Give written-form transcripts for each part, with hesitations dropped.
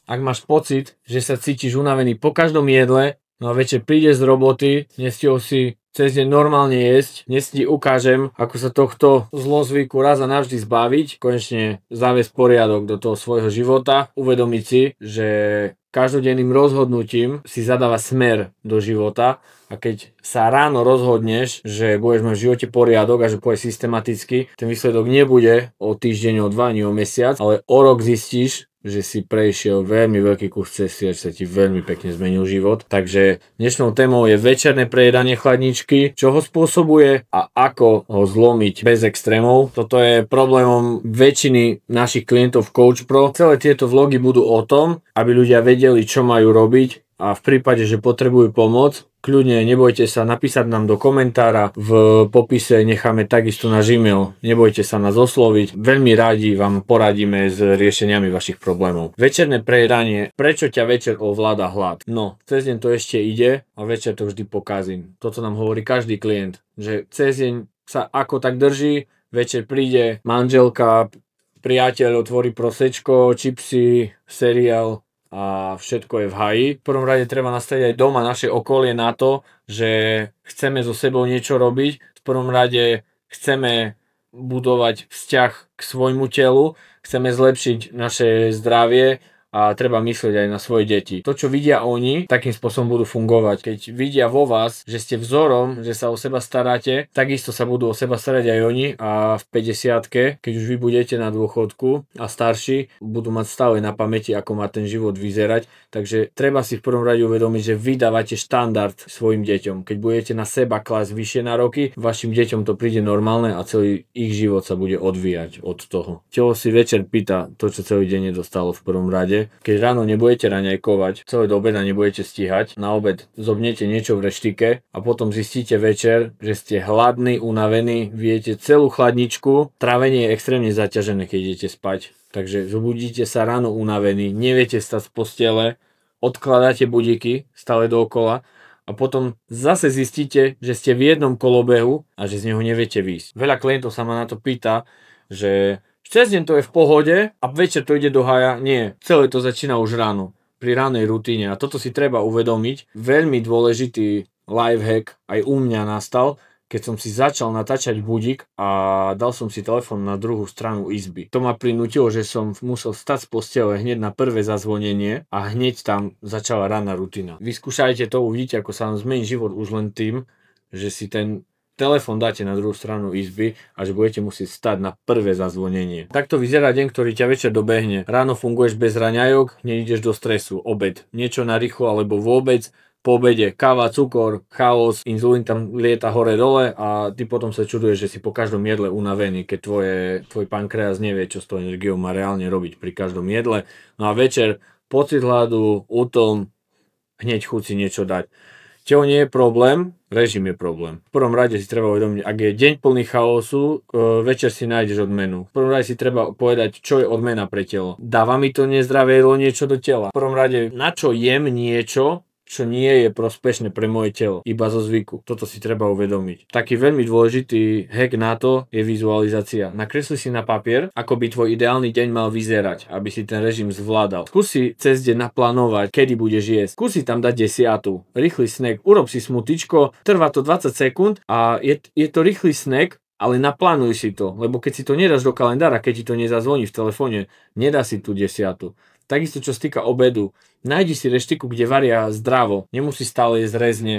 Ak máš pocit, že sa cítiš unavený po každom jedle, no a večer prídeš z roboty, nestihol si cez deň normálne jesť, dnes ti ukážem, ako sa tohto zlozvyku raz a navždy zbaviť, konečne zaviesť poriadok do toho svojho života, uvedomiť si, že každodenným rozhodnutím si zadáva smer do života a keď sa ráno rozhodneš, že budeš mať v živote poriadok a že pôjdeš systematicky, ten výsledok nebude o týždeň, o 2 ani o mesiac, ale o rok zistíš, že si prešiel veľmi veľký kus cesty a že sa ti veľmi pekne zmenil život. Takže dnešnou témou je večerné prejedanie chladničky, čo ho spôsobuje a ako ho zlomiť bez extrémov. Toto je problémom väčšiny našich klientov v Coach Pro. Celé tieto vlogy budú o tom, aby ľudia vedeli, čo majú robiť a v prípade, že potrebujú pomoc, kľudne nebojte sa napísať nám do komentára, v popise necháme takisto náš e-mail, nebojte sa nás osloviť, veľmi rádi vám poradíme s riešeniami vašich problémov. Večerné prejedanie, prečo ťa večer ovláda hlad? No, cez deň to ešte ide a večer to vždy pokazím. Toto nám hovorí každý klient, že cez deň sa ako tak drží, večer príde manželka, priateľ otvorí prosečko, čipsy, seriál, a všetko je v haji. V prvom rade treba nastaviť aj doma naše okolie na to, že chceme so sebou niečo robiť. V prvom rade chceme budovať vzťah k svojmu telu, chceme zlepšiť naše zdravie a treba myslieť aj na svoje deti. To, čo vidia oni, takým spôsobom budú fungovať. Keď vidia vo vás, že ste vzorom, že sa o seba staráte, takisto sa budú o seba starať aj oni a v 50-ke, keď už vy budete na dôchodku a starší, budú mať stále na pamäti, ako má ten život vyzerať. Takže treba si v prvom rade uvedomiť, že vy dávate štandard svojim deťom. Keď budete na seba klásť vyššie nároky, vašim deťom to príde normálne a celý ich život sa bude odvíjať od toho. Telo si večer pýta to, čo celý deň nedostalo v prvom rade. Keď ráno nebudete raňajkovať, celé do obeda nebudete stíhať, na obed zobnete niečo v reštike a potom zistíte večer, že ste hladní, unavení, viete celú chladničku, trávenie je extrémne zaťažené, keď idete spať. Takže zobudíte sa ráno unavení, neviete stať z postele, odkladáte budíky stále dookola a potom zase zistíte, že ste v jednom kolobehu a že z neho neviete výjsť. Veľa klientov sa ma na to pýta, že cez deň to je v pohode a večer to ide do haja. Nie, celé to začína už ráno, pri ránej rutíne a toto si treba uvedomiť. Veľmi dôležitý lifehack aj u mňa nastal, keď som si začal natáčať budík a dal som si telefón na druhú stranu izby. To ma prinútilo, že som musel stať z postele hneď na prvé zazvonenie a hneď tam začala ranná rutina. Vyskúšajte to, uvidíte, ako sa vám zmení život už len tým, že si ten telefón dáte na druhú stranu izby a že budete musieť stať na prvé zazvonenie. Takto vyzerá deň, ktorý ťa večer dobehne. Ráno funguješ bez raňajok, neideš do stresu. Obed, niečo na rýchlo alebo vôbec. Po obede káva, cukor, chaos, inzulín tam lieta hore-dole a ty potom sa čuduješ, že si po každom jedle unavený, keď tvoj pankreas nevie, čo s tou energiou má reálne robiť pri každom jedle. No a večer pocit hladu, útlm, hneď chuť si niečo dať. Telo nie je problém, režim je problém. V prvom rade si treba uvedomiť, ak je deň plný chaosu, večer si nájdeš odmenu. V prvom rade si treba povedať, čo je odmena pre telo. Dáva mi to nezdravé jedlo niečo do tela. V prvom rade, na čo jem niečo, čo nie je prospešné pre moje telo, iba zo zvyku. Toto si treba uvedomiť. Taký veľmi dôležitý hack na to je vizualizácia. Nakresli si na papier, ako by tvoj ideálny deň mal vyzerať, aby si ten režim zvládal. Skúsi cez deň naplánovať, kedy budeš jesť. Skúsi tam dať 10. Rýchly snack, urob si smutičko, trvá to 20 sekúnd a je to rýchly snack, ale naplánuj si to, lebo keď si to nedáš do kalendára, keď ti to nezazvoní v telefóne, nedá si tú 10. Takisto čo sa týka obedu, nájdi si reštiku, kde varia zdravo, nemusí stále jesť rezne,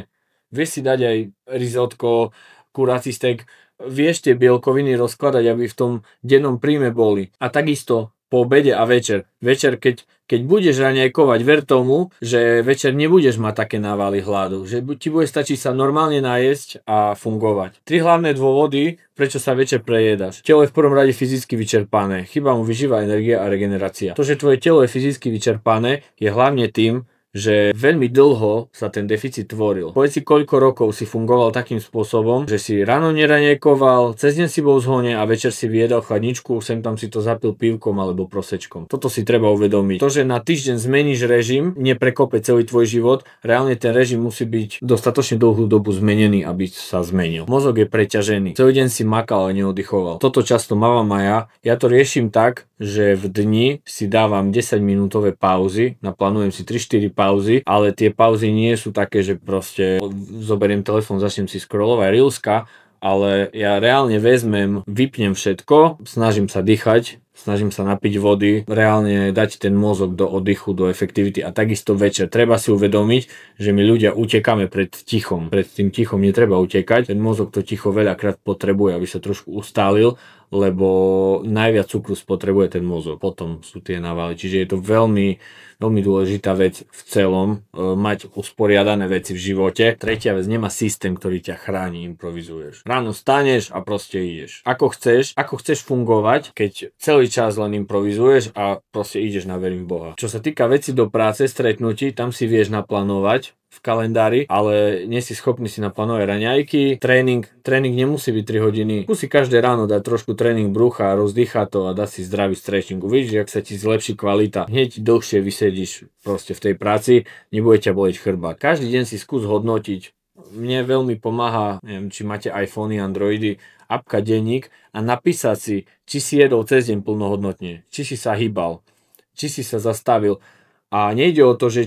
vieš si dať aj risotko, kuráci stek, vieš tie bielkoviny rozkladať, aby v tom dennom príjme boli. A takisto po obede a večer. Večer, keď budeš raňajkovať, ver tomu, že večer nebudeš mať také návaly hladu, že ti bude stačiť sa normálne najesť a fungovať. 3 hlavné dôvody, prečo sa večer prejedaš. Telo je v prvom rade fyzicky vyčerpané, chýba mu výživa, energia a regenerácia. To, že tvoje telo je fyzicky vyčerpané, je hlavne tým, že veľmi dlho sa ten deficit tvoril. Povedz si, koľko rokov si fungoval takým spôsobom, že si ráno neraňajkoval, cez deň si bol v zhone a večer si vyjedal chladničku, sem tam si to zapil pivkom alebo prosečkom. Toto si treba uvedomiť. To, že na týždeň zmeníš režim, neprekope celý tvoj život, reálne ten režim musí byť dostatočne dlhú dobu zmenený, aby sa zmenil. Mozog je preťažený. Celý deň si makal a neoddychoval. Toto často mávam aj ja. Ja to riešim tak, že v dni si dávam 10 minútové pauzy, naplánujem si 3-4 pauzy, ale tie pauzy nie sú také, že proste zoberiem telefón, začnem si scrollovať reelska, ale ja reálne vypnem všetko, snažím sa dýchať, snažím sa napiť vody, reálne dať ten mozog do oddychu, do efektivity a takisto večer. Treba si uvedomiť, že my ľudia utekáme pred tichom. Pred tým tichom netreba utekať, ten mozog to ticho veľakrát potrebuje, aby sa trošku ustálil, lebo najviac cukru spotrebuje ten mozog. Potom sú tie návaly, čiže je to veľmi dôležitá vec v celom, mať usporiadané veci v živote. Tretia vec, nemá systém, ktorý ťa chráni, improvizuješ. Ráno staneš a proste ideš. Ako chceš fungovať, keď celý čas len improvizuješ a proste ideš na verím Boha. Čo sa týka veci do práce, stretnutí, tam si vieš naplánovať v kalendári, ale nie si schopný si naplánovať raňajky. Tréning nemusí byť 3 hodiny. Musí každé ráno dať trošku tréning brucha, rozdýchať to a dať si zdravý stretching. Uvidíš, jak sa ti zlepší kvalita. Hneď dlhšie vysedíš proste v tej práci, nebude ťa boleť chrbát. Každý deň si skús hodnotiť. Mne veľmi pomáha, neviem, či máte iPhony, Androidy, apka denník a napísať si, či si jedol cez deň plnohodnotne, či si sa hýbal, či si sa zastavil. A nejde o to, že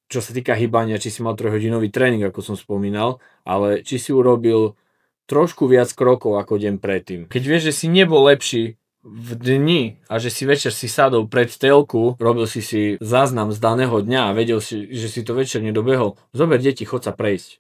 čo sa týka hýbania, či si mal 3-hodinový tréning, ako som spomínal, ale či si urobil trošku viac krokov ako deň predtým. Keď vieš, že si nebol lepší v dni a že si večer si sadol pred telku, robil si záznam z daného dňa a vedel si, že si to večer nedobehol, zober deti, chod sa prejsť.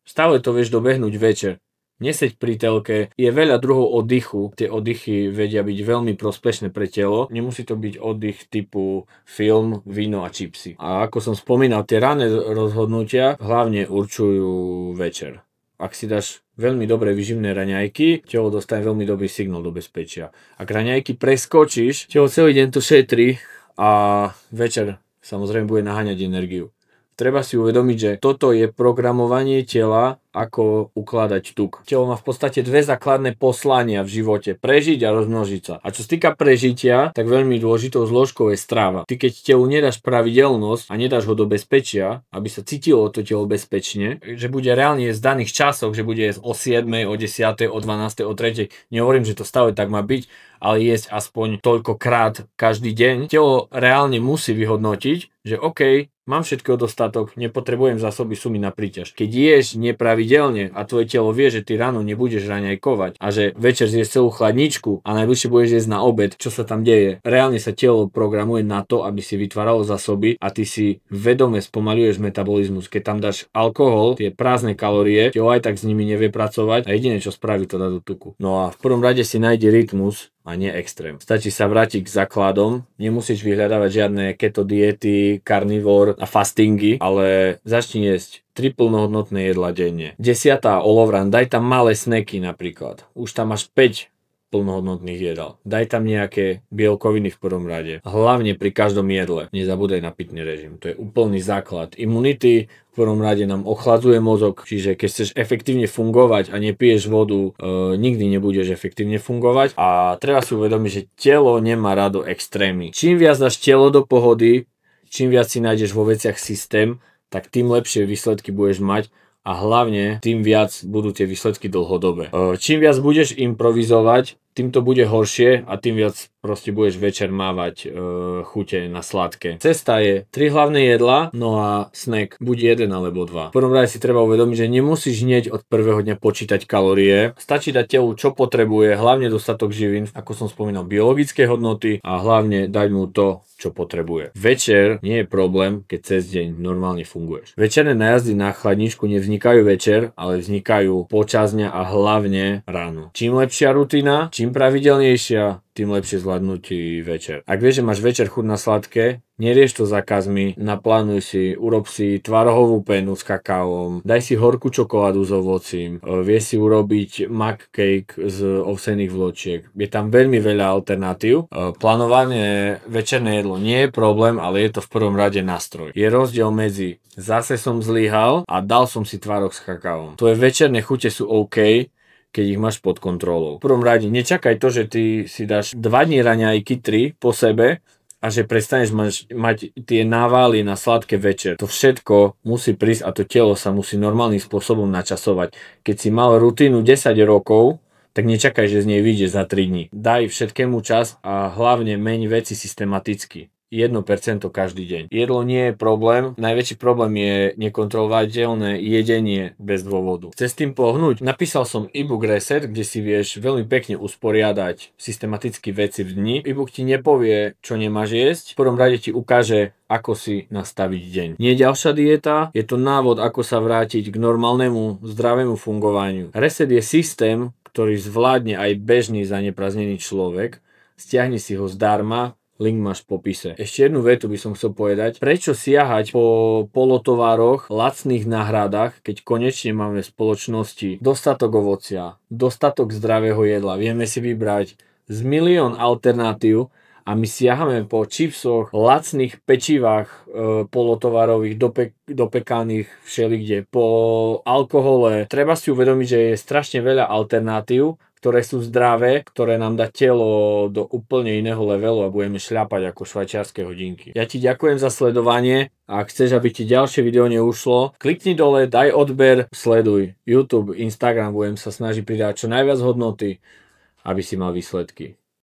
Stále to vieš dobehnúť večer. Neseď pri telke, je veľa druhov oddychu, tie oddychy vedia byť veľmi prospešné pre telo, nemusí to byť oddych typu film, víno a čipsy. A ako som spomínal, tie ranné rozhodnutia hlavne určujú večer. Ak si dáš veľmi dobre vyživné raňajky, telo dostane veľmi dobrý signál do bezpečia. Ak raňajky preskočíš, telo celý deň to šetrí a večer samozrejme bude naháňať energiu. Treba si uvedomiť, že toto je programovanie tela, ako ukladať tuk. Telo má v podstate 2 základné poslania v živote. Prežiť a rozmnožiť sa. A čo sa týka prežitia, tak veľmi dôležitou zložkou je strava. Ty keď telu nedáš pravidelnosť a nedáš ho do bezpečia, aby sa cítilo to telo bezpečne, že bude reálne jesť v daných časoch, že bude jesť o 7, o 10, o 12, o 3. Nehovorím, že to stále tak má byť, ale jesť aspoň toľkokrát každý deň. Telo reálne musí vyhodnotiť, že OK, mám všetko dostatok, nepotrebujem zásoby sumy na príťaž. Keď ješ nepravidelne a tvoje telo vie, že ty ráno nebudeš raňajkovať a že večer zješ celú chladničku a najbližšie budeš jesť na obed, čo sa tam deje? Reálne sa telo programuje na to, aby si vytváralo zásoby a ty si vedome spomaľuješ metabolizmus. Keď tam dáš alkohol, tie prázdne kalórie, telo aj tak s nimi nevie pracovať a jediné čo spraví, to dá do tuku. No a v prvom rade si nájde rytmus a nie extrém. Stačí sa vrátiť k základom, nemusíš vyhľadávať žiadne keto diety, carnivore a fastingy, ale začni jesť 3 plnohodnotné jedlá denne. 10. olovran, daj tam malé snacky napríklad. Už tam máš 5 plnohodnotných jedál. Daj tam nejaké bielkoviny v prvom rade. Hlavne pri každom jedle. Nezabúdaj na pitný režim. To je úplný základ imunity. V prvom rade nám ochladzuje mozog, čiže keď chceš efektívne fungovať a nepiješ vodu, nikdy nebudeš efektívne fungovať. A treba si uvedomiť, že telo nemá rado extrémy. Čím viac dáš telo do pohody, čím viac si nájdeš vo veciach systém, tak tým lepšie výsledky budeš mať a hlavne tým viac budú tie výsledky dlhodobé. Čím viac budeš improvizovať, tým to bude horšie a tým viac proste budeš večer mávať chute na sladké. Cesta je 3 hlavné jedlá, no a snack buď 1 alebo 2. V prvom rade si treba uvedomiť, že nemusíš hneď od prvého dňa počítať kalórie. Stačí dať telu, čo potrebuje, hlavne dostatok živín, ako som spomínal, biologické hodnoty a hlavne dať mu to, čo potrebuje. Večer nie je problém, keď cez deň normálne funguješ. Večerné nájazdy na chladničku nevznikajú večer, ale vznikajú počas dňa a hlavne ráno. Čím lepšia rutina, čím Čím pravidelnejšia, tým lepšie zvládnutý večer. Ak vieš, že máš večer chuť na sladké, nerieš to zákazmi, naplánuj si, urob si tvarohovú penu s kakaom, daj si horkú čokoládu s ovocím, vieš si urobiť mug cake z ovsených vločiek. Je tam veľmi veľa alternatív. Plánovanie večerné jedlo nie je problém, ale je to v prvom rade nástroj. Je rozdiel medzi zase som zlyhal a dal som si tvarok s kakaom. Tvoje večerné chute sú OK, keď ich máš pod kontrolou. V prvom rade nečakaj to, že ty si dáš 2 dní raňajky, 3 po sebe a že prestaneš mať tie návaly na sladké večer. To všetko musí prísť a to telo sa musí normálnym spôsobom načasovať. Keď si mal rutínu 10 rokov, tak nečakaj, že z nej vyjde za 3 dní. Daj všetkému čas a hlavne meň veci systematicky. 1% každý deň. Jedlo nie je problém, najväčší problém je nekontrolovateľné jedenie bez dôvodu. Chceš s tým pohnúť? Napísal som e-book Reset, kde si vieš veľmi pekne usporiadať systematicky veci v dni. E-book ti nepovie, čo nemáš jesť, v prvom rade ti ukáže, ako si nastaviť deň. Nie je ďalšia dieta, je to návod, ako sa vrátiť k normálnemu, zdravému fungovaniu. Reset je systém, ktorý zvládne aj bežný zaneprázdnený človek. Stiahni si ho zdarma, link máš v popise. Ešte jednu vetu by som chcel povedať. Prečo siahať po polotovároch, lacných náhradách, keď konečne máme v spoločnosti dostatok ovocia, dostatok zdravého jedla. Vieme si vybrať z milión alternatív a my siahame po čipsoch, lacných pečivách polotovarových, dopekaných všelikde, po alkohole. Treba si uvedomiť, že je strašne veľa alternatív, ktoré sú zdravé, ktoré nám dá telo do úplne iného levelu a budeme šľapať ako švajčiarske hodinky. Ja ti ďakujem za sledovanie a ak chceš, aby ti ďalšie video neušlo, klikni dole, daj odber, sleduj YouTube, Instagram, budem sa snažiť pridať čo najviac hodnoty, aby si mal výsledky.